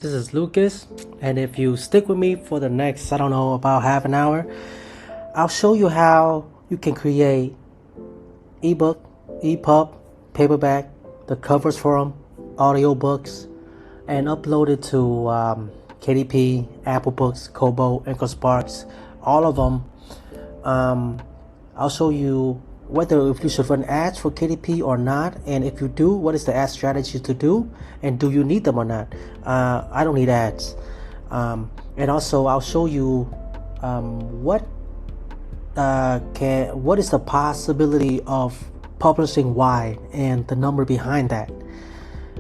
This is Lucas, and if you stick with me for the next, I don't know, about half an hour, I'll show you how you can create ebook, epub, paperback, the covers for them, audiobooks, and upload it to KDP, Apple Books, Kobo, Ingram Sparks, all of them. I'll show you whether if you should run ads for KDP or not, and if you do, what is the ad strategy to do, and do you need them or not. I don't need ads. And also I'll show you what is the possibility of publishing wide and the number behind that.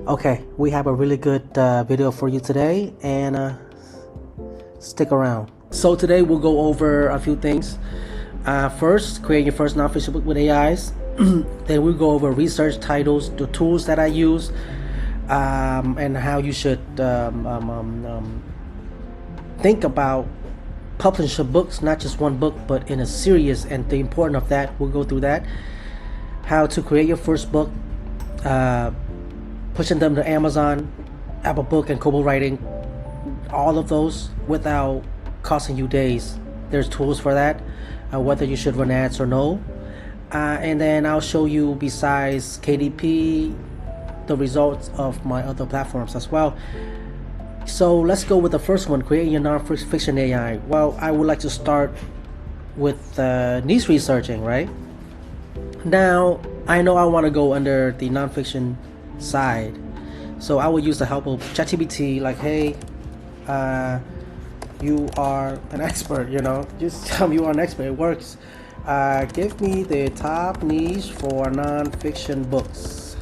Okay, we have a really good video for you today, and stick around. So today we'll go over a few things. First, create your first nonfiction book with AIs. Then we'll go over research titles, the tools that I use, and how you should think about publishing books, not just one book, but in a series, and the importance of that. We'll go through that. How to create your first book, pushing them to Amazon, Apple Book, and Kobo writing, all of those without costing you days. There's tools for that. Whether you should run ads or no, and then I'll show you, besides KDP, the results of my other platforms as well. So let's go with the first one, creating your non-fiction AI. Well, I would like to start with niche researching, right? Now I know I want to go under the non-fiction side, so I will use the help of ChatGPT, like, hey, you are an expert, just tell me you are an expert. It works. Give me the top niche for non-fiction books.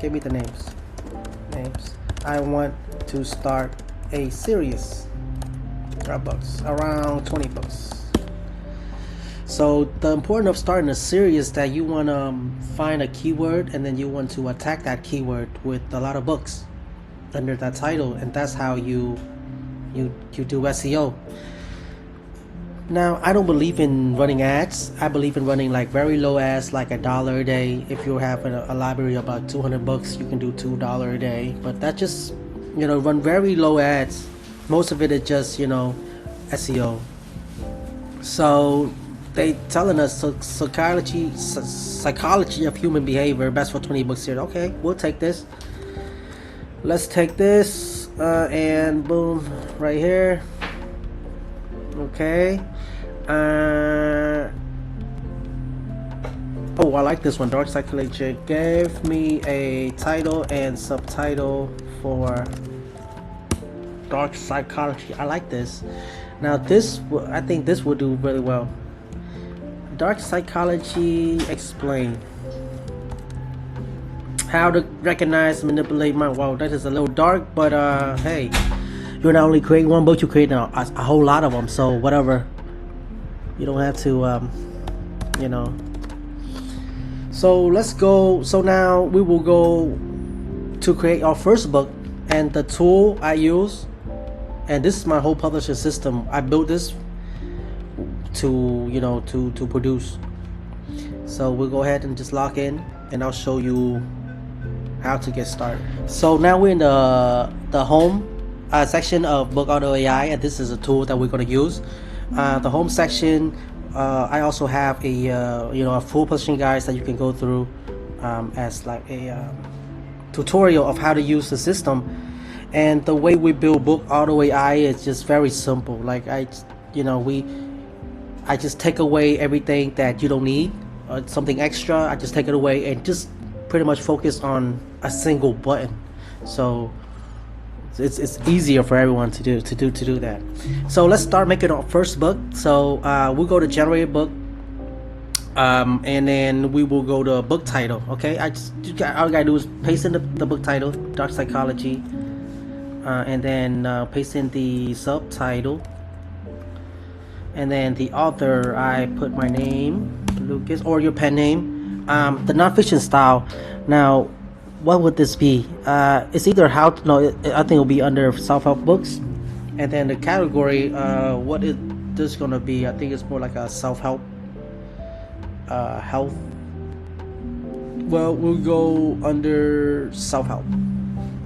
Give me the names. I want to start a series of books, around 20 books. So the importance of starting a series, that you want to find a keyword, and then you want to attack that keyword with a lot of books under that title, and that's how you do SEO. Now, I don't believe in running ads. I believe in running like very low ads, like $1 a day. If you have a library of about 200 books, you can do $2 a day. But that just, run very low ads. Most of it is just, SEO. So they telling us psychology of human behavior, best for 20 books here. Okay, we'll take this. Let's take this. And boom, right here. Okay. Oh, I like this one. Dark Psychology. Gave me a title and subtitle for Dark Psychology. I like this. Now I think this will do really well. Dark Psychology Explained. How to recognize, manipulate mind. Wow, that is a little dark, but hey, you're not only creating one book, you create a whole lot of them. So whatever, you don't have to, So let's go. So now we will go to create our first book, and the tool I use, and this is my whole publishing system. I built this to produce. So we'll go ahead and just log in, and I'll show you how to get started. So now we're in the home section of Book Auto AI, and this is a tool that we're going to use. The home section, I also have a full publishing guides that you can go through as like a tutorial of how to use the system. And the way we build Book Auto AI is just very simple. Like I just take away everything that you don't need, something extra. I just take it away and just pretty much focus on a single button. So it's easier for everyone to do that. So let's start making our first book. So we'll go to generate book, and then we will go to book title. Okay, all I gotta do is paste in the book title, Dark Psychology, and then paste in the subtitle, and then the author, I put my name, Lucas, or your pen name. The nonfiction style. Now, what would this be? It's either I think it'll be under self-help books, and then the category, what is this gonna be? I think it's more like a self-help, health. Well, we'll go under self-help,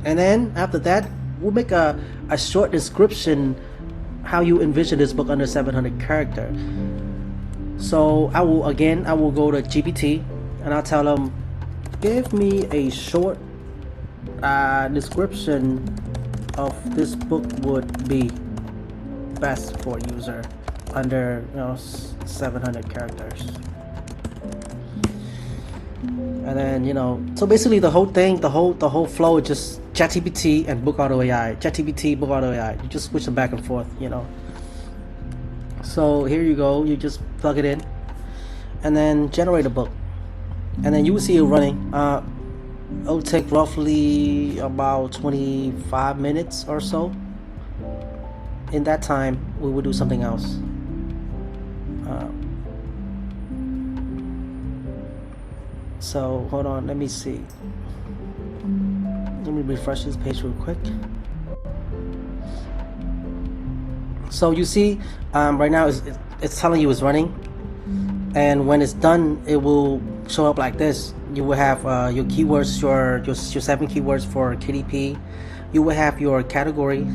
and then after that, we'll make a short description how you envision this book under 700 character. So I will go to GPT and I'll tell them, give me a short description of this book would be best for user under 700 characters. And then so basically the whole thing, the whole flow is just ChatGPT and Book Auto AI, ChatGPT, Book Auto AI. You just switch them back and forth, So here you go, you just plug it in and then generate a book, and then you will see it running. It'll take roughly about 25 minutes or so. In that time we will do something else. So hold on, let me see. Let me refresh this page real quick. So you see, right now it's telling you it's running, and when it's done, it will show up like this. You will have your keywords, your 7 keywords for KDP. You will have your category.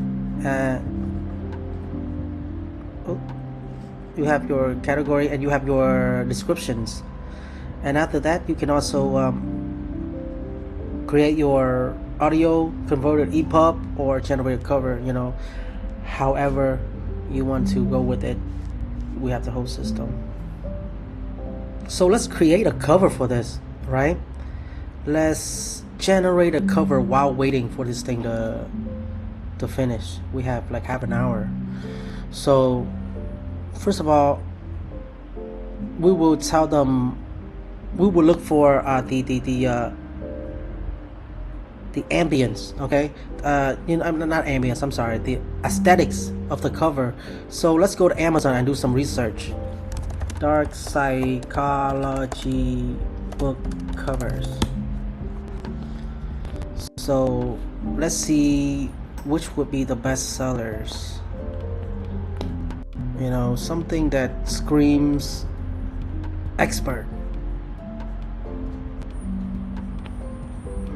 You have your category and you have your descriptions. And after that, you can also create your audio, converted epub, or generate a cover. However you want to go with it. We have the whole system. So let's create a cover for this, right? Let's generate a cover while waiting for this thing to finish. We have like half an hour. So first of all, we will tell them, we will look for the ambience, okay? Not ambience, I'm sorry, the aesthetics of the cover. So let's go to Amazon and do some research. Dark psychology book covers. So let's see which would be the best sellers. Something that screams expert.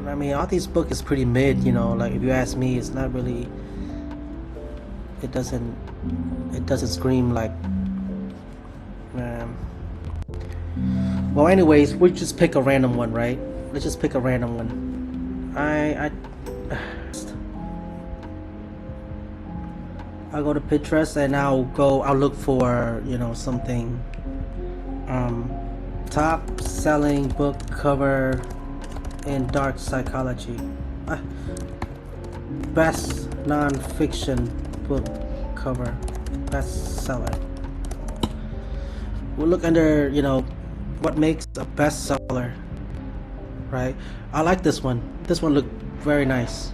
I mean, all these books is pretty mid, like if you ask me, it's not really, it doesn't scream like, well, anyways, we'll just pick a random one, right? Let's just pick a random one. I'll go to Pinterest and I'll look for, something, top selling book cover in dark psychology, best non-fiction book cover, bestseller. We'll look under what makes a bestseller, right? I like this one. This one looked very nice.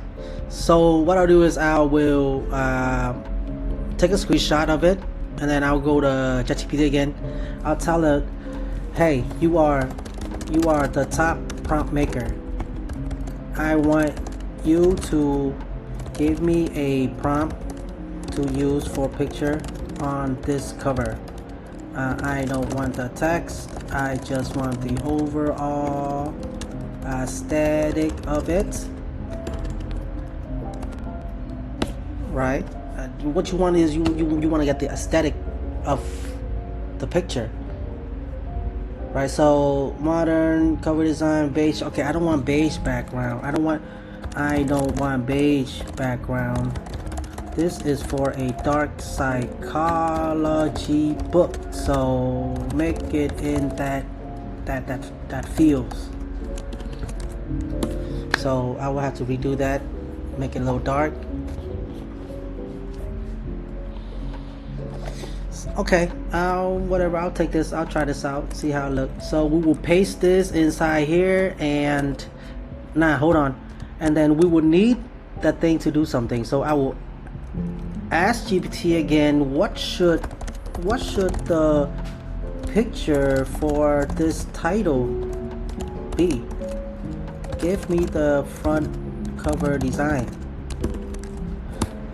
So what I'll do is I will take a screenshot of it, and then I'll go to ChatGPT again. I'll tell it, hey, you are the top prompt maker. I want you to give me a prompt to use for picture on this cover. I don't want the text, I just want the overall aesthetic of it, right? What you want is you want to get the aesthetic of the picture, right? So modern cover design, beige. Okay, I don't want beige background. I don't want beige background. This is for a dark psychology book, so make it in that feels. So I will have to redo that, make it a little dark. Okay, whatever, I'll take this, I'll try this out, see how it looks. So we will paste this inside here, and hold on, and then we will need that thing to do something. So I will ask GPT again, what should the picture for this title be? Give me the front cover design.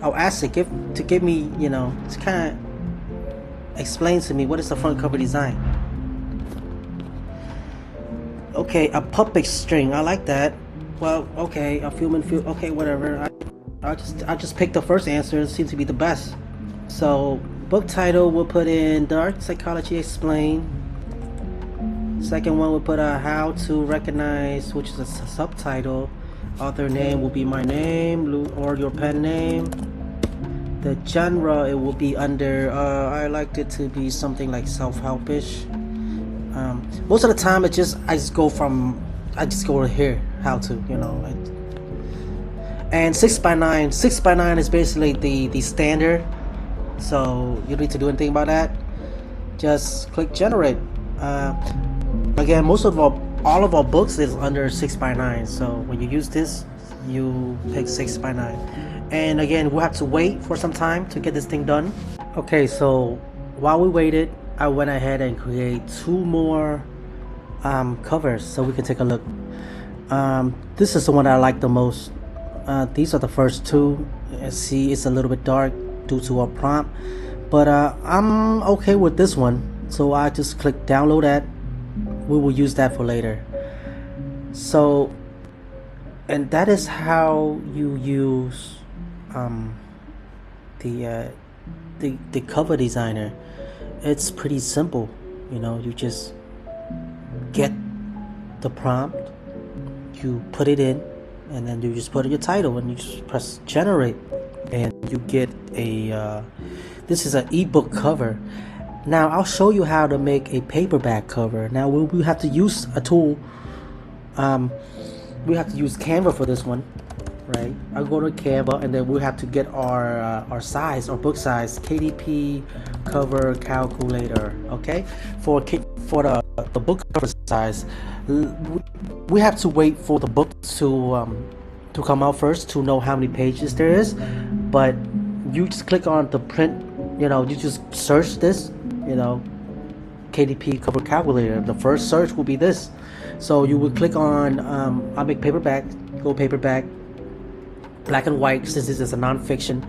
I'll ask it to give me, to kind of explain to me what is the front cover design. Okay, a puppet string, I like that. Well, okay, a human feel, okay, whatever. I just picked the first answer. It seemed to be the best. So book title, we'll put in Dark Psychology Explained. Second one, we'll put How to Recognize, which is a subtitle. Author name will be my name or your pen name. The genre, it will be under I liked it to be something like self-helpish. Most of the time I just go here, how to, and 6x9 is basically the standard, so you don't need to do anything about that. Just click generate. Again, all of our books is under 6x9, so when you use this, you pick 6x9. And again, we'll have to wait for some time to get this thing done. Okay, so while we waited, I went ahead and create 2 more covers so we can take a look. This is the one that I like the most. These are the first 2. See, it's a little bit dark due to our prompt, but I'm okay with this one, so I just click download that. We will use that for later. So, and that is how you use the cover designer. It's pretty simple, you just get the prompt, you put it in, and then you just put in your title and you just press generate, and you get a this is an ebook cover. Now I'll show you how to make a paperback cover. Now we have to use a tool. We have to use Canva for this one, right? I'll go to Canva, and then we have to get our size, our book size, KDP cover calculator. Okay, for the book cover size, we have to wait for the book to come out first to know how many pages there is. But you just click on the print, you just search this, KDP cover calculator. The first search will be this. So you will click on I'll make paperback, go paperback, black and white, since this is a non-fiction.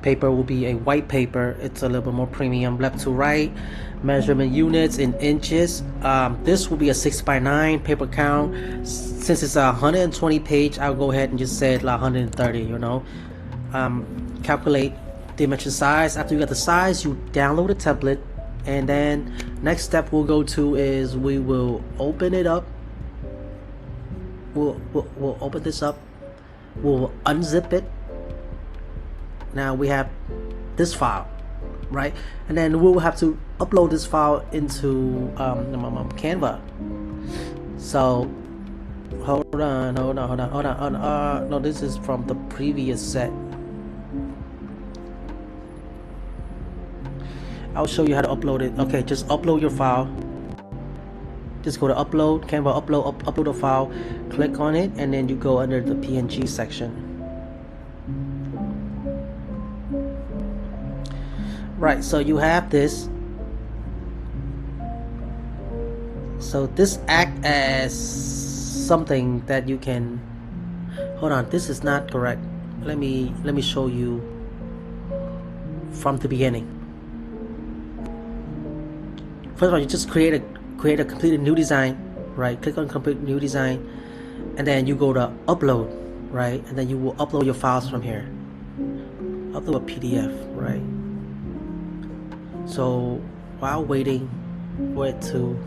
Paper will be a white paper. It's a little bit more premium. Left to right, measurement units in inches. This will be a 6x9 paper count. Since it's a 120 page, I'll go ahead and just say it like 130. Calculate dimension size. After you got the size, you download a template, and then next step we'll go to is we will open it up. We'll open this up. We'll unzip it. Now we have this file, right? And then we'll have to upload this file into Canva. So hold on. No, this is from the previous set. I'll show you how to upload it. Okay, just upload your file. Just go to upload, Canva, upload a file, click on it, and then you go under the PNG section. Right, so you have this. So this acts as something that you can, hold on, this is not correct. Let me show you from the beginning. First of all, you just create a completely new design, right? Click on complete new design, and then you go to upload, right? And then you will upload your files from here. Upload a PDF, right? So while waiting for it to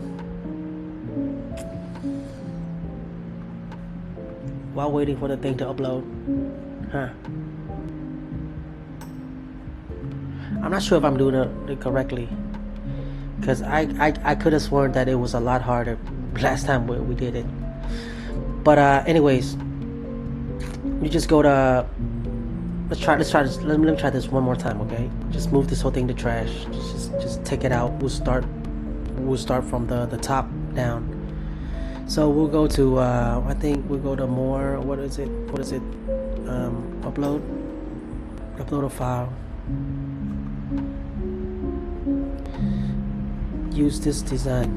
the thing to upload, I'm not sure if I'm doing it correctly, because I could have sworn that it was a lot harder last time we did it. But anyways, you just go to, let's try this. Let me try this one more time, okay? Just move this whole thing to trash. Just take it out. We'll start from the top down. So we'll go to I think we'll go to more. What is it? Upload a file. Use this design,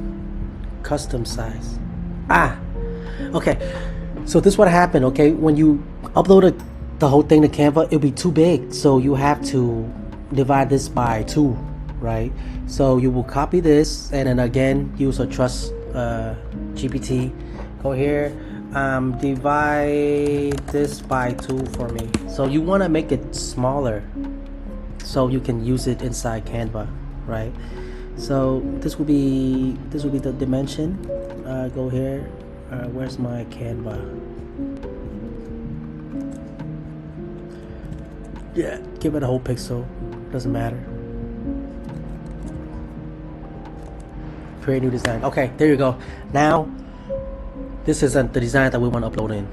custom size. Okay, so this is what happened. Okay, when you uploaded the whole thing to Canva, it'll be too big, so you have to divide this by 2, right? So you will copy this, and then again use a trust GPT. Go here, Divide this by 2 for me. So you want to make it smaller so you can use it inside Canva, right? So this will be the dimension. Go here. Where's my Canva? Yeah, give it a whole pixel. Doesn't matter. Create new design. Okay, there you go. Now this isn't the design that we want to upload in.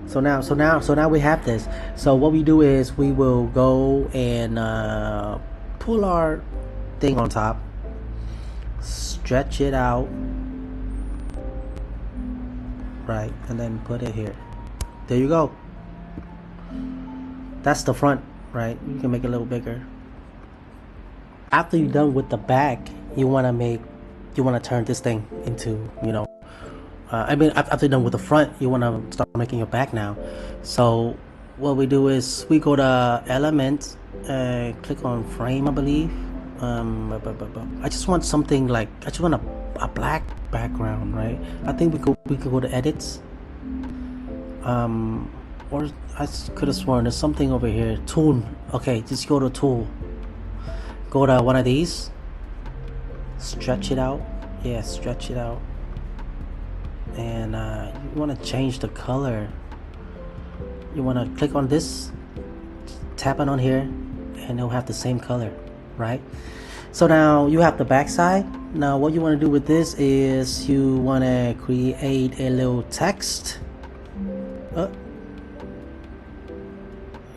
So now we have this. So what we do is we will go and pull our thing on top, stretch it out, right, and then put it here. There you go. That's the front, right? You can make it a little bigger. After you're done with the back, you want to turn this thing into, after you're done with the front, you want to start making your back now. So what we do is we go to Element, click on Frame, I believe. I just want something like, I just want a black background, right? I think we could go to Edits. Or I could have sworn there's something over here. Tool. Okay, just go to Tool. Go to one of these. Stretch it out. Yeah, stretch it out. And you want to change the color. You want to click on this, tap it on here, and it'll have the same color, right? So now you have the back side. Now what you want to do with this is you want to create a little text.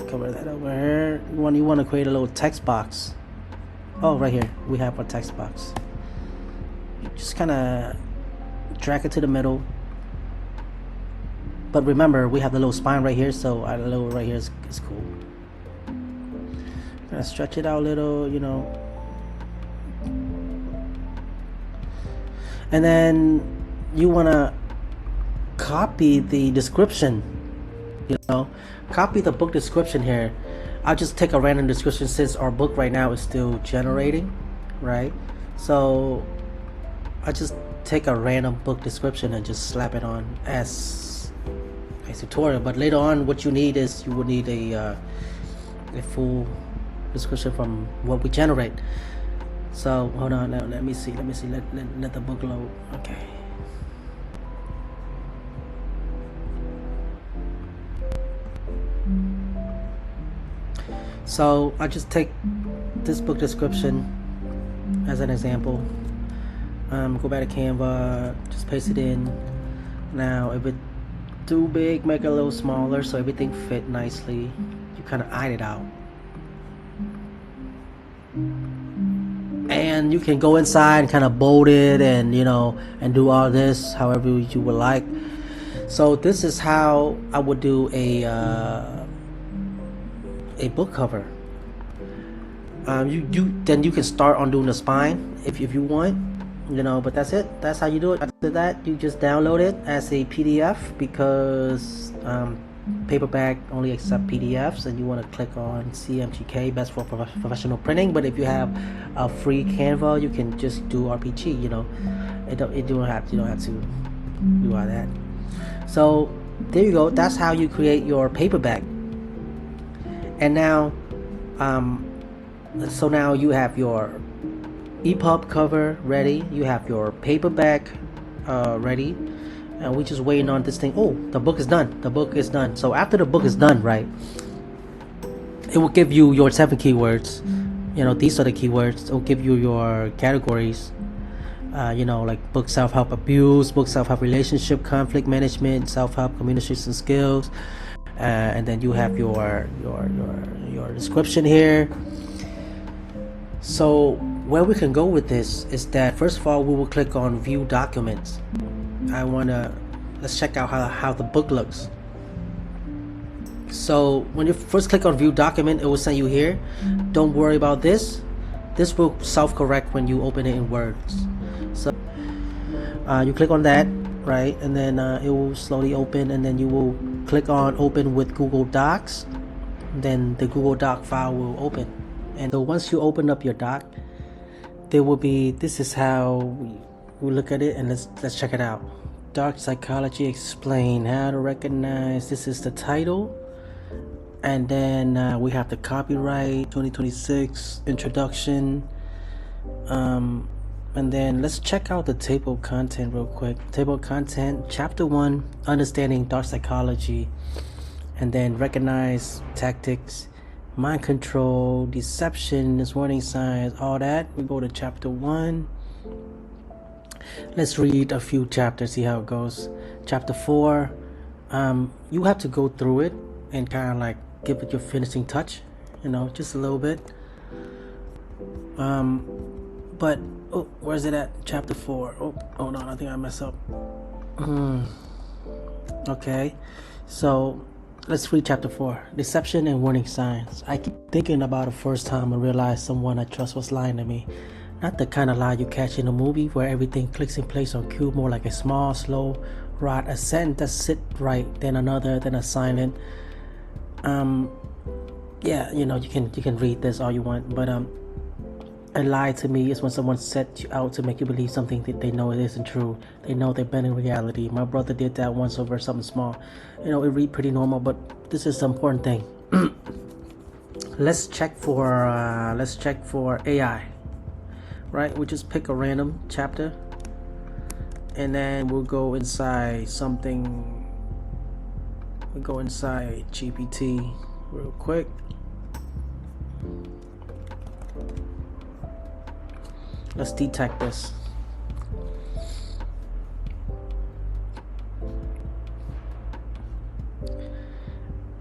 Cover that over here. You want to create a little text box. Oh, right here we have our text box. You just kind of drag it to the middle, but remember we have the little spine right here, so a little right here is cool. Gonna stretch it out a little, and then you want to copy the description. Copy the book description here. I'll just take a random description since our book right now is still generating, right? So I just take a random book description and just slap it on as a tutorial. But later on, what you need is you will need a full description from what we generate. So hold on, now let me see. Let the book load. Okay. So I just take this book description as an example. Go back to Canva, just paste it in. Now if it's too big, make it a little smaller so everything fit nicely. You kind of iron it out, and you can go inside and kind of bold it and and do all this however you would like. So this is how I would do a book cover. You can start on doing the spine if you want, but that's it. That's how you do it. After that, you just download it as a PDF because Paperback only accept PDFs, and you want to click on CMYK, best for professional printing. But if you have a free Canva, you can just do RPG. You don't have to do all that. So there you go. That's how you create your Paperback. And now, so now you have your EPUB cover ready. You have your Paperback ready, and we're just waiting on this thing. Oh, the book is done. The book is done. So after the book is done, right, it will give you your 7 keywords. These are the keywords. It will give you your categories. Like book self-help abuse, book self-help relationship, conflict management, self-help communication skills. And then you have your description here. So where we can go with this is that first of all we will click on view documents. Let's check out how the book looks. So when you first click on view document, it will send you here. Don't worry about this. This will self-correct when you open it in Words. So you click on that, right, and then it will slowly open, and then you will click on open with Google Docs. Then the Google Doc file will open, and so once you open up your doc, there will be, this is how we look at it, and let's check it out. Dark Psychology Explained. How to recognize. This is the title. And then we have the copyright 2026 introduction. And then let's check out the table of content real quick. Table of content, chapter 1, understanding dark psychology. And then recognize tactics, mind control, deception, warning signs, all that. We go to chapter 1. Let's read a few chapters, see how it goes. Chapter 4, you have to go through it and kind of like give it your finishing touch, just a little bit. But where's it at? Chapter 4. Oh, hold on, I think I messed up. Okay, so let's read chapter 4. Deception and warning signs. I keep thinking about the first time I realized someone I trust was lying to me. Not the kind of lie you catch in a movie where everything clicks in place on cue, more like a small, slow rot, a sentence that sit right, then another, then a silent. Yeah, you can read this all you want, but a lie to me is when someone sets you out to make you believe something that they know it isn't true. They know they're bending reality. My brother did that once over something small. It read pretty normal, but this is the important thing. Let's check for AI. Right, we just pick a random chapter, and then we'll go inside something. We go inside GPT real quick. Let's detect this.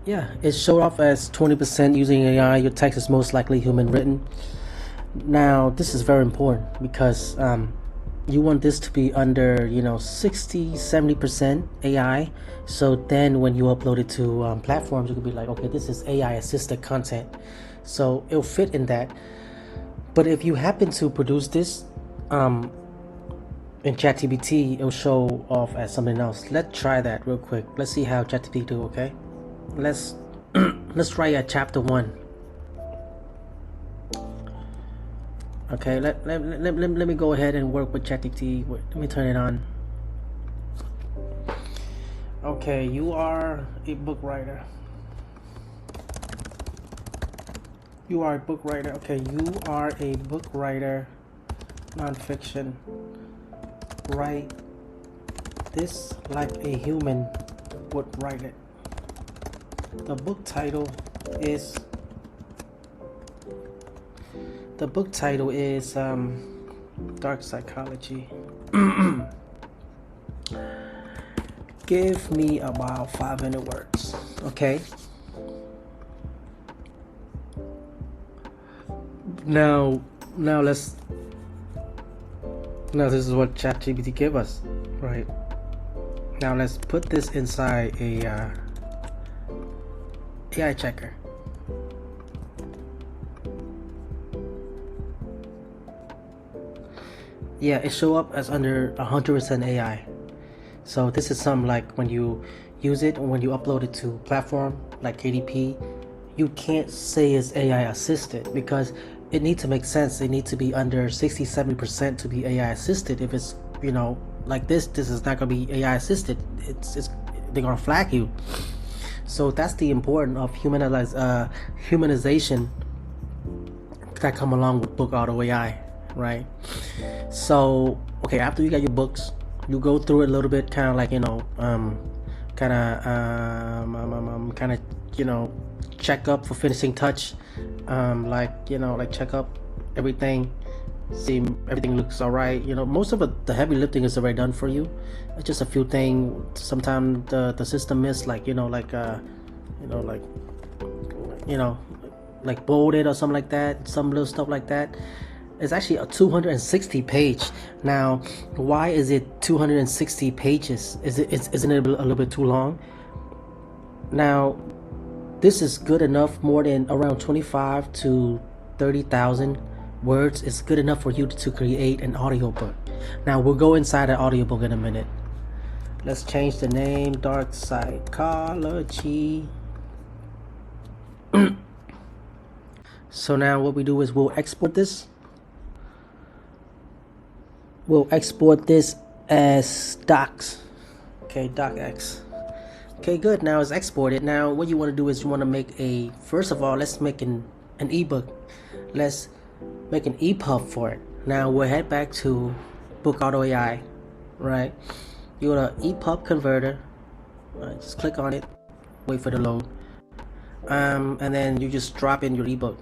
Yeah, it showed off as 20% using AI. Your text is most likely human written. Now, this is very important because you want this to be under 60-70% AI. So then when you upload it to platforms, you could be like, okay, this is AI assisted content, so it'll fit in that. But if you happen to produce this in ChatGPT, it'll show off as something else. Let's try that real quick. Let's see how ChatGPT do. Okay, let's try at chapter 1. Okay, let me go ahead and work with ChatGPT. Let me turn it on. Okay, you are a book writer. You are a book writer. Okay, you are a book writer, nonfiction. Write this like a human would write it. The book title is Dark Psychology. Give me about 500 words. Okay. Now this is what ChatGPT gave us, right? Now let's put this inside a AI checker. Yeah, it show up as under 100% AI. So this is something like when you use it or when you upload it to platform like KDP, you can't say it's AI assisted because it needs to make sense. It needs to be under 60-70% to be AI assisted. If it's like this is not gonna be AI assisted. It's they're gonna flag you. So that's the importance of humanization that come along with book auto AI, right? So okay, after you got your books, you go through it a little bit, kind of like check up for finishing touch, like check up everything, see everything looks all right. Most of the heavy lifting is already done for you. It's just a few things sometimes the system miss, like bolded or something like that, some little stuff like that. It's actually a 260 page. Now, why is it 260 pages? Isn't it a little bit too long? Now, this is good enough. More than around 25 to 30,000 words is good enough for you to create an audiobook. Now, we'll go inside an audiobook in a minute. Let's change the name, Dark Psychology. So now what we do is we'll export this. We'll export this as docs. Okay, docx. Okay, good. Now it's exported. Now what you want to do is you want to make a, first of all, let's make an ebook. Let's make an epub for it. Now we'll head back to Book Auto AI, right? You go to epub converter, just click on it, wait for the load, and then you just drop in your ebook.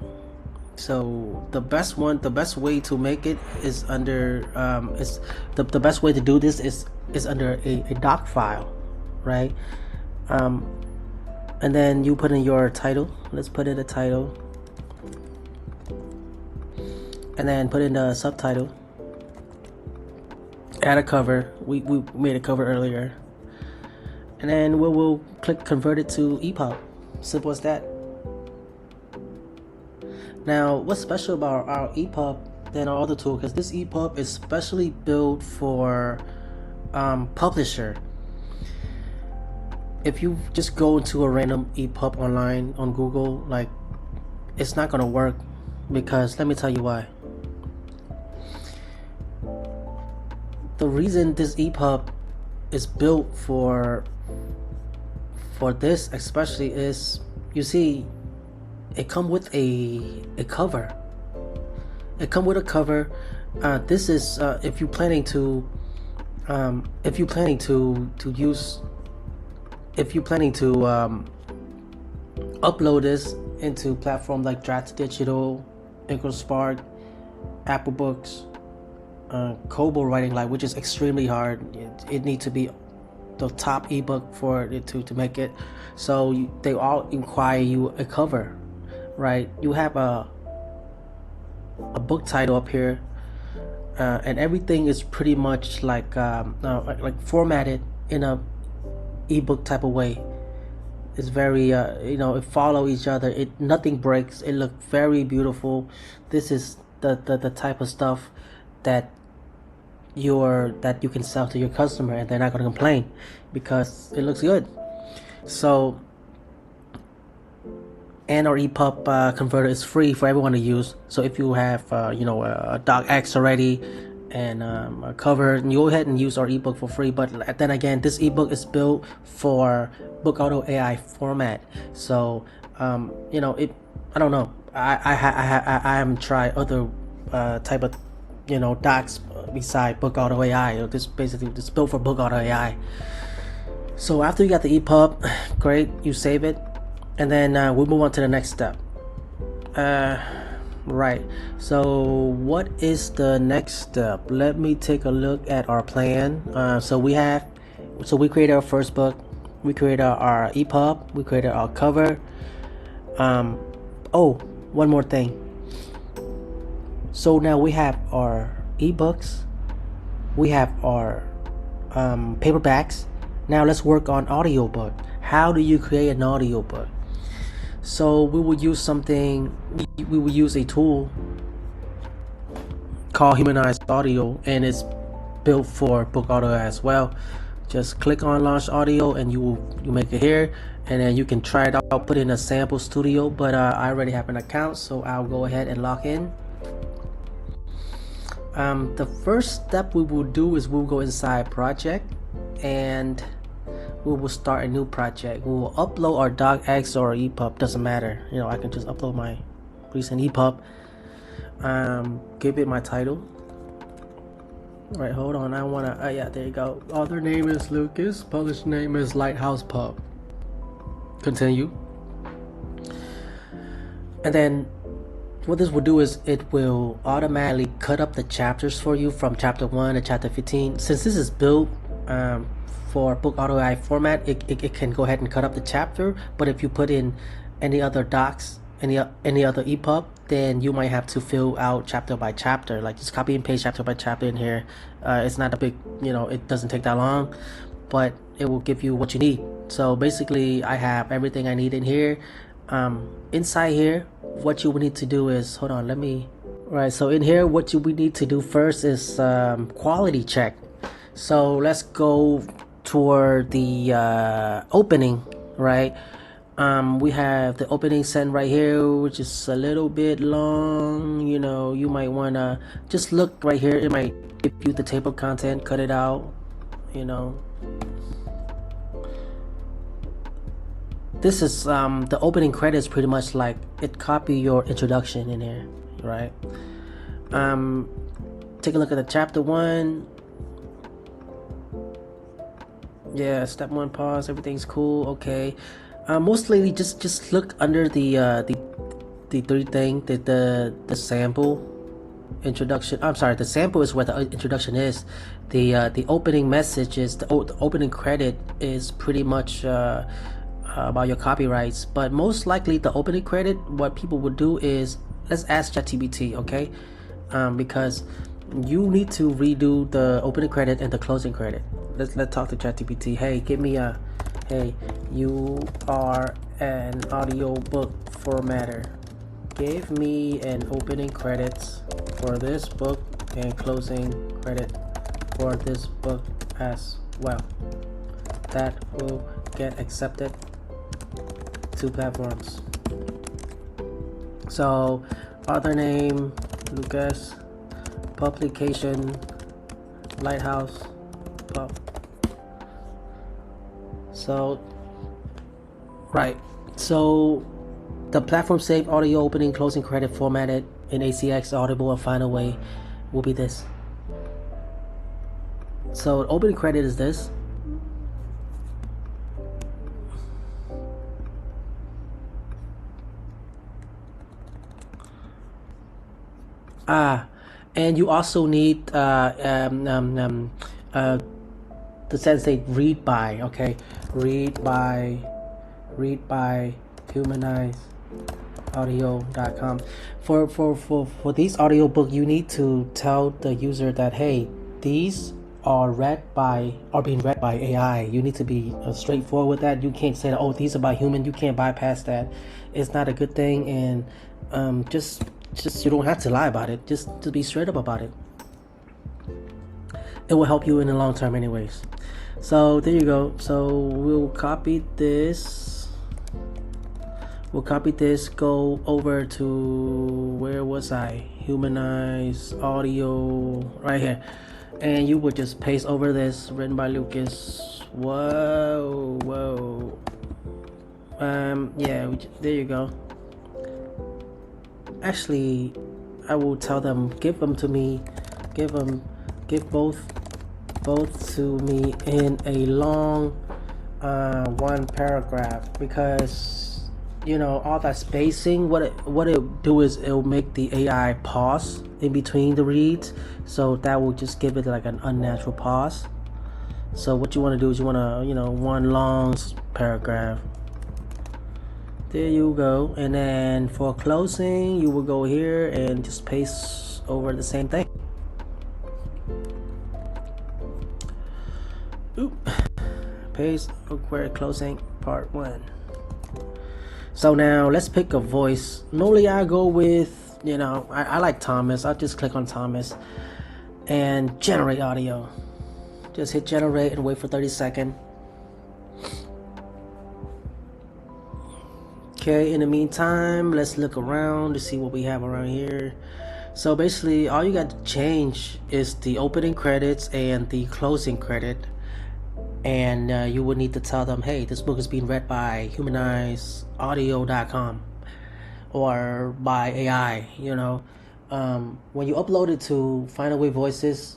So the best way to make it is under is the best way to do this is under a doc file, right? And then you put in your title. Let's put in a title, and then put in the subtitle. Add a cover. We made a cover earlier, and then we'll click convert it to epub. Simple as that. Now, what's special about our epub than our other tool? Because this epub is specially built for publisher. If you just go into a random epub online on Google, like, it's not gonna work, because let me tell you why. The reason this epub is built for this especially is, you see, it come with a cover. It come with a cover. This is if you're planning to upload this into platforms like Draft Digital, Ingram Spark, Apple Books, Kobo writing light, which is extremely hard. It needs to be the top ebook for it to make it. So they all require you a cover, right? You have a book title up here, and everything is pretty much like formatted in a ebook type of way. It's very it follow each other. Nothing breaks. It looks very beautiful. This is the type of stuff that you can sell to your customer, and they're not going to complain because it looks good. So, and our epub converter is free for everyone to use. So if you have a docx already and a cover, and you go ahead and use our ebook for free. But then again, this ebook is built for Book Auto AI format. So I don't know. I haven't tried other type of docs beside Book Auto AI. This basically is built for Book Auto AI. So after you got the epub, great, you save it, and then we'll move on to the next step. Right, so what is the next step? Let me take a look at our plan. So we created our first book, we created our epub, we created our cover. One more thing. So now we have our ebooks, we have our paperbacks. Now let's work on audiobook. How do you create an audiobook? So we will use a tool called Humanized Audio, and it's built for Book Auto as well. Just click on Launch Audio, and you make it here, and then you can try it out, put in a sample studio. But I already have an account, so I'll go ahead and log in. The first step we will do is we'll go inside project, and we will start a new project. We will upload our docx or epub, doesn't matter. I can just upload my recent epub. Give it my title. All right, hold on. I wanna. Yeah, there you go. Author name is Lucas. Published name is Lighthouse Pub. Continue. And then what this will do is it will automatically cut up the chapters for you from chapter 1 to chapter 15. Since this is built for Book Auto AI format, it can go ahead and cut up the chapter. But if you put in any other docs, any other epub, then you might have to fill out chapter by chapter, like just copy and paste chapter by chapter in here. It's not a big, it doesn't take that long, but it will give you what you need. So basically I have everything I need in here. Inside here, what you will need to do is, hold on, right, so in here what we need to do first is quality check. So let's go toward the opening, right? We have the opening sentence right here, which is a little bit long. You might want to just look right here. It might give you the table content, cut it out, this is the opening credits. Pretty much like it copy your introduction in here, right? Take a look at the chapter 1. Yeah, step 1, pause, everything's cool, okay. Mostly just look under the three thing, the sample introduction. I'm sorry, the sample is where the introduction is. The opening message is the opening credit is pretty much about your copyrights, but most likely the opening credit, what people would do is, let's ask ChatGPT, okay? Because you need to redo the opening credit and the closing credit. Let's talk to ChatGPT. Hey, give me a, hey, you are an audiobook formatter. Give me an opening credits for this book and closing credit for this book as well. That will get accepted to platforms. So, author name, Lucas, publication, Lighthouse, Pub. So, right. So, the platform saved audio opening closing credit formatted in ACX, Audible, and Final Way will be this. So, opening credit is this. And you also need the sentence read by, okay? Read by humanizeaudio.com. For these audiobook, you need to tell the user that, hey, these are being read by AI. You need to be straightforward with that. You can't say that, oh, these are by human. You can't bypass that. It's not a good thing, and just you don't have to lie about it. Just to be straight up about it. It will help you in the long term anyways. So there you go. So we'll copy this, go over to, where was I? Humanize Audio, right here. And you would just paste over this, written by Lucas. Whoa. Yeah, there you go. Actually, I will tell them, give them to me, give both to me in a long one paragraph, because all that spacing, what it do is it'll make the AI pause in between the reads, so that will just give it like an unnatural pause. So what you want to do is you want to one long paragraph. There you go. And then for closing, you will go here and just paste over the same thing. Paste over closing part 1. So now let's pick a voice. Normally I go with, I like Thomas. I'll just click on Thomas and generate audio. Just hit generate and wait for 30 seconds. Okay, in the meantime, let's look around to see what we have around here. So basically, all you got to change is the opening credits and the closing credit. And you would need to tell them, hey, this book is being read by humanizeaudio.com or by AI, When you upload it to Final Way Voices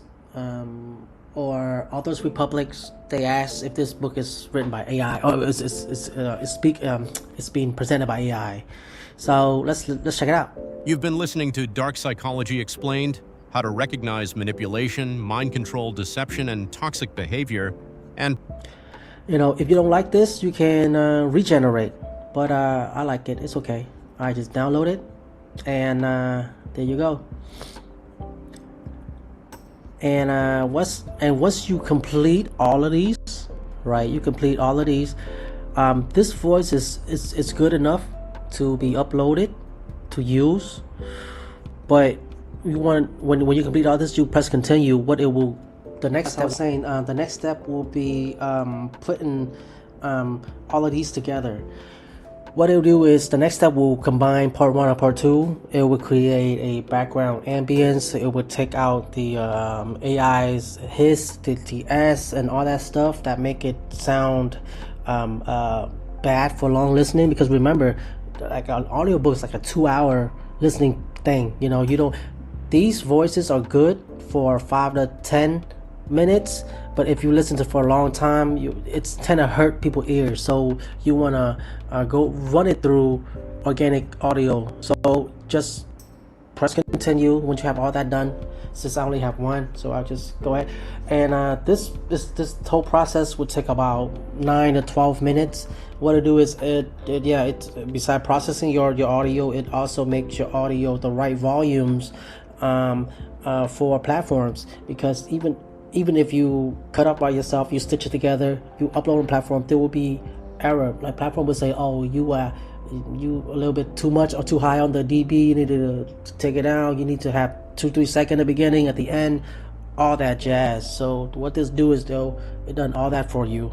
or Authors Republics, they ask if this book is written by AI or it's being presented by AI. So let's check it out. You've been listening to Dark Psychology Explained: How to Recognize Manipulation, Mind Control, Deception, and Toxic Behavior. And if you don't like this, you can regenerate, but I like it. It's okay. I just download it, and there you go. And once you complete all of these, right? You complete all of these. This voice is good enough to be uploaded to use, but you want when you complete all this, you press continue. The next step will be putting all of these together. What it'll do is the next step will combine part 1 and part 2. It will create a background ambience. It will take out the AI's hiss, the S, and all that stuff that make it sound bad for long listening, because remember, like an audiobook is like a 2-hour listening thing. You know, you don't, these voices are good for 5 to 10 minutes, but if you listen to for a long time, it's tend to hurt people's ears. So you want to go run it through organic audio. So just press continue once you have all that done. Since I only have one, so I'll just go ahead. And this whole process would take about 9 to 12 minutes. What it do is it besides processing your audio, it also makes your audio the right volumes for platforms. Because even if you cut up by yourself, you stitch it together, you upload on platform, there will be error. Like platform will say, oh, you a little bit too much or too high on the dB, you need to take it down, you need to have 2-3 seconds at the beginning, at the end, all that jazz. So what this do is, though, it done all that for you.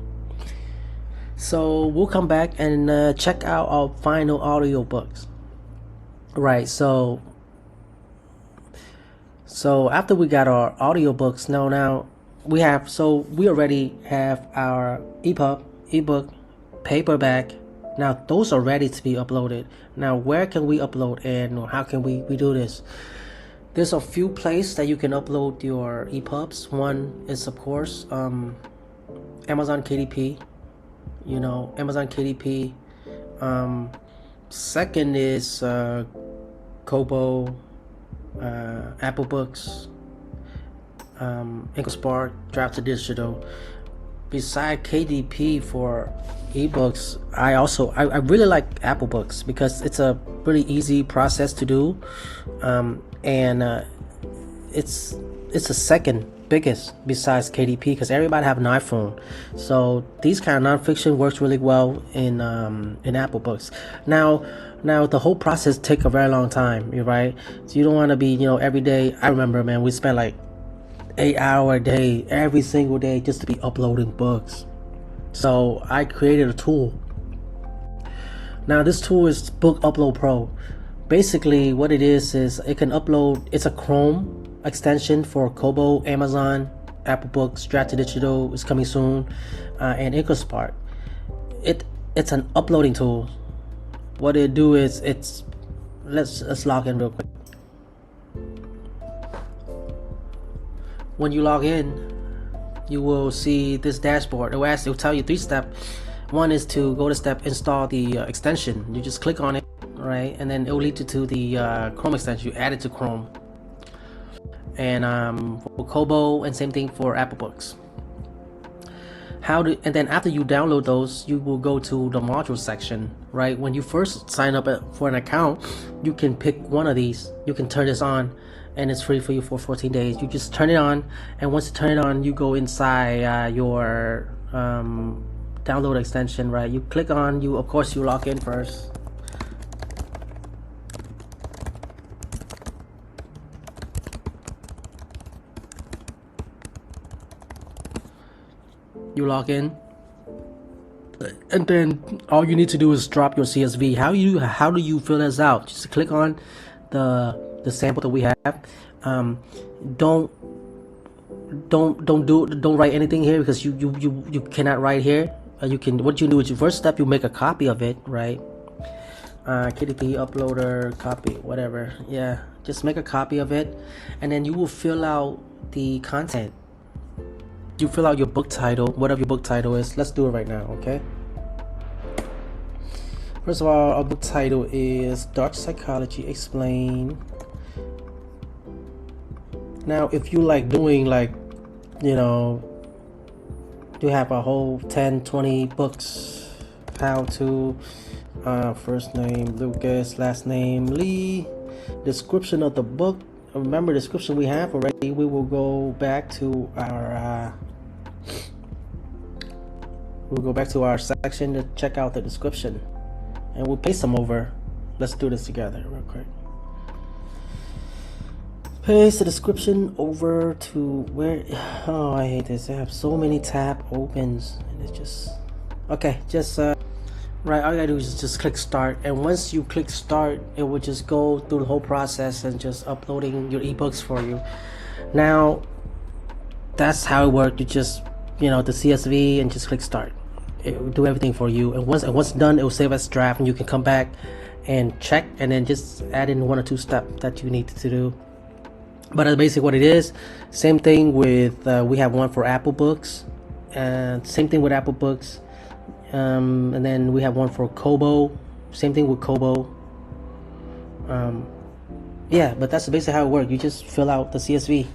So we'll come back and check out our final audiobooks. Right, so after we got our audiobooks, now we already have our epub, ebook, paperback. Now those are ready to be uploaded. Now where can we upload and how can we do this? There's a few places that you can upload your epubs. One is, of course, Amazon KDP. You know, Amazon KDP. Second is Kobo, Apple Books, Ingram Spark, Draft to Digital. Beside KDP for ebooks, I really like Apple Books because it's a really easy process to do, and it's the second biggest besides KDP because everybody have an iPhone. So these kind of nonfiction works really well in Apple Books. Now the whole process take a very long time. You're right. So you don't want to be every day. I remember, man, we spent like 8-hour a day every single day just to be uploading books. So I created a tool. Now this tool is Book Upload Pro. Basically what it is it can upload. It's a Chrome extension for Kobo, Amazon, Apple Books, Draft to Digital is coming soon, and Ingram Spark. It's an uploading tool. What it do is let's log in real quick. When you log in, you will see this dashboard. It'll tell you 3 steps. One is to go to step install the extension. You just click on it, right, and then it will lead you to the Chrome extension. You add it to Chrome, and for Kobo, and same thing for Apple Books. And then after you download those, you will go to the module section, right? When you first sign up for an account, you can pick one of these. You can turn this on, and it's free for you for 14 days. You just turn it on, and once you turn it on, you go inside your download extension, right? You click on, of course you log in first. You log in, and then all you need to do is drop your CSV. How do you fill this out? Just click on the sample that we have. Don't write anything here because you cannot write here. What you do is your first step, you make a copy of it, right? KDP uploader copy, whatever. Yeah, just make a copy of it, and then you will fill out the content. You fill out your book title, whatever your book title is. Let's do it right now, okay? First of all, our book title is Dark Psychology Explained. Now, if you like doing you have a whole 10-20 books, how to, first name Lucas, last name Lee, description of the book. Remember, description we have already. We will go back to our section to check out the description, and we'll paste them over. Let's do this together real quick. Paste the description over to where. Oh, I hate this. I have so many tab opens, and it's just okay. Right, all you gotta do is just click start, and once you click start, it will just go through the whole process and just uploading your ebooks for you. Now that's how it works. You just the CSV and just click start. it will do everything for you. And once done, it will save as draft, and you can come back and check, and then just add in 1 or 2 steps that you need to do. But that's basically what it is. Same thing with we have one for Apple Books, and same thing with Apple Books, and then we have one for Kobo. Same thing with Kobo. Yeah, but that's basically how it works. You just fill out the CSV.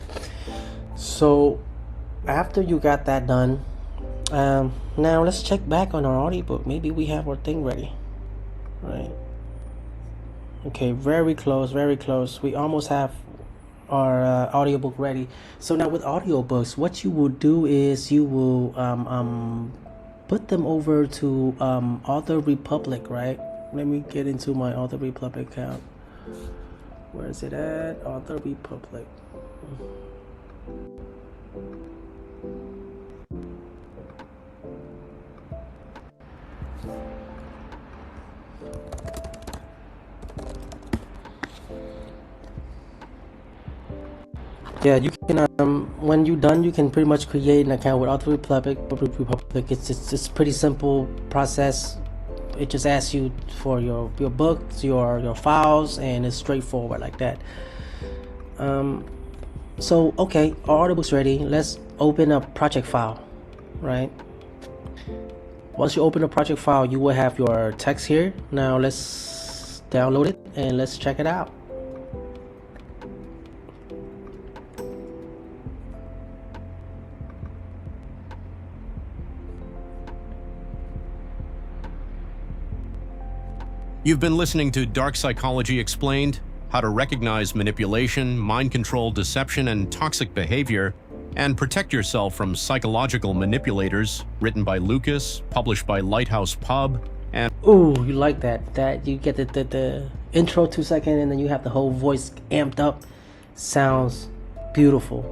So after you got that done, now let's check back on our audiobook. Maybe we have our thing ready, right? Okay, very close. We almost have our audiobook ready. So now with audiobooks, what you will do is you will put them over to Author Republic, right? Let me get into my Author Republic account. Where is it at? Author Republic. Yeah, you can when you're done, you can pretty much create an account with Author Republic. It's pretty simple process. It just asks you for your books, your files, and it's straightforward like that. So okay, our audiobook's ready. Let's open a project file, right? Once you open a project file, you will have your text here. Now let's download it and let's check it out. You've been listening to Dark Psychology Explained, how to recognize manipulation, mind control, deception, and toxic behavior, and protect yourself from psychological manipulators, written by Lucas, published by Lighthouse Pub, and... Ooh, you like that. That you get the intro 2 seconds, and then you have the whole voice amped up. Sounds beautiful.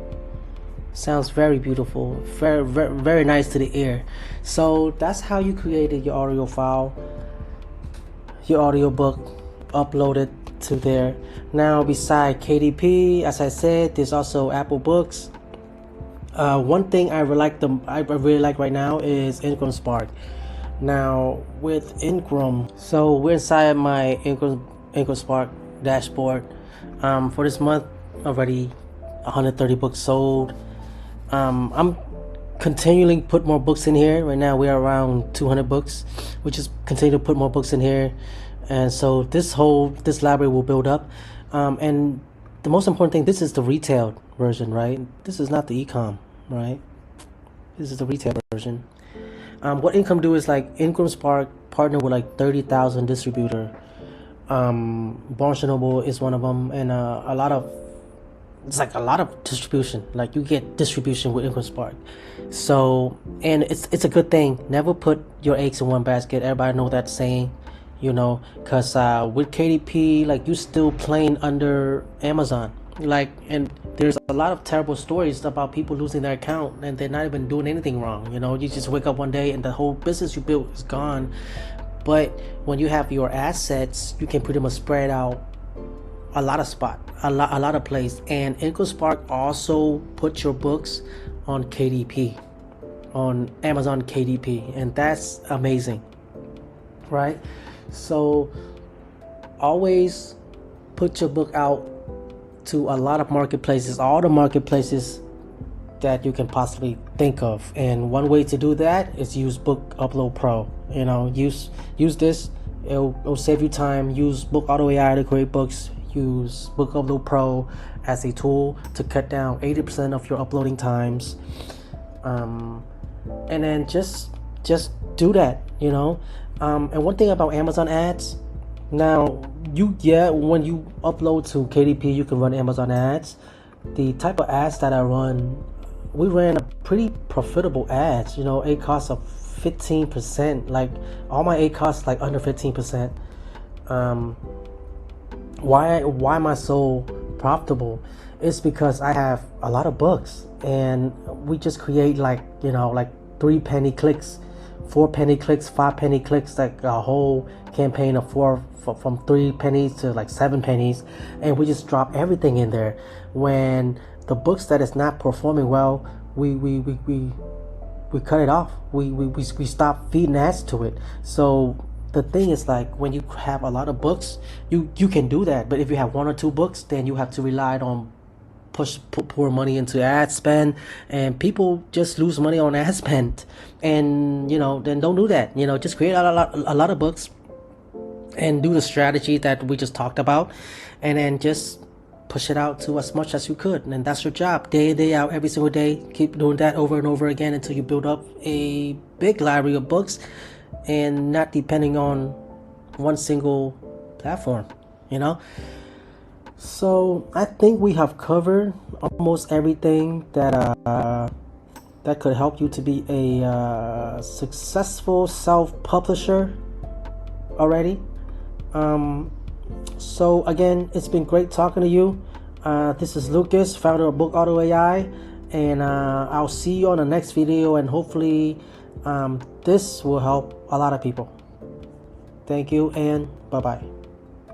Sounds very beautiful. Very, very, very nice to the ear. So that's how you created your audio file, your audiobook, uploaded to there. Now beside KDP, as I said, there's also Apple Books. One thing I really like right now is Ingram Spark. Now with Ingram, so we're inside my Ingram Spark dashboard. For this month, already 130 books sold. I'm continually put more books in here. Right now we are around 200 books. We just continue to put more books in here, and so this library will build up. And the most important thing, this is the retail version, right? This is not the e-com, right? This is the retail version. What Ingram do is like Ingram Spark partner with like 30,000 distributor. Barnes & Noble is one of them, and a lot of distribution. Like you get distribution with Ingram Spark. So, and it's a good thing. Never put your eggs in one basket. Everybody know that saying, you know, because with KDP, like you still playing under Amazon. Like, and there's a lot of terrible stories about people losing their account and they're not even doing anything wrong. You know, you just wake up one day and the whole business you built is gone. But when you have your assets, you can pretty much spread out a lot of place. And Ingram Spark also put your books on KDP, on Amazon KDP, and that's amazing, right? So always put your book out to a lot of marketplaces, all the marketplaces that you can possibly think of. And one way to do that is use Book Upload Pro. You know, use this. It'll save you time. Use Book Auto AI to create books. Use Book Upload Pro as a tool to cut down 80% of your uploading times. And then just do that, you know. And one thing about Amazon ads, now when you upload to KDP, you can run Amazon ads. The type of ads that I run, we ran a pretty profitable ads, you know, a cost of 15%. Like all my costs like under 15%. Why am I so profitable? It's because I have a lot of books, and we just create like 3 penny clicks, 4 penny clicks, 5 penny clicks, like a whole campaign of from 3 pennies to like 7 pennies, and we just drop everything in there. When the books that is not performing well, we cut it off. We stop feeding ads to it. So the thing is, like, when you have a lot of books, you can do that. But if you have 1 or 2 books, then you have to rely on pour money into ad spend, and people just lose money on ad spend. And then don't do that. Just create a lot of books and do the strategy that we just talked about, and then just push it out to as much as you could. And that's your job, day in, day out, every single day. Keep doing that over and over again until you build up a big library of books and not depending on one single platform. So I think we have covered almost everything that could help you to be a successful self-publisher already. So again, it's been great talking to you. This is Lucas, founder of Book Auto AI, and I'll see you on the next video, and hopefully this will help a lot of people. Thank you, and bye-bye.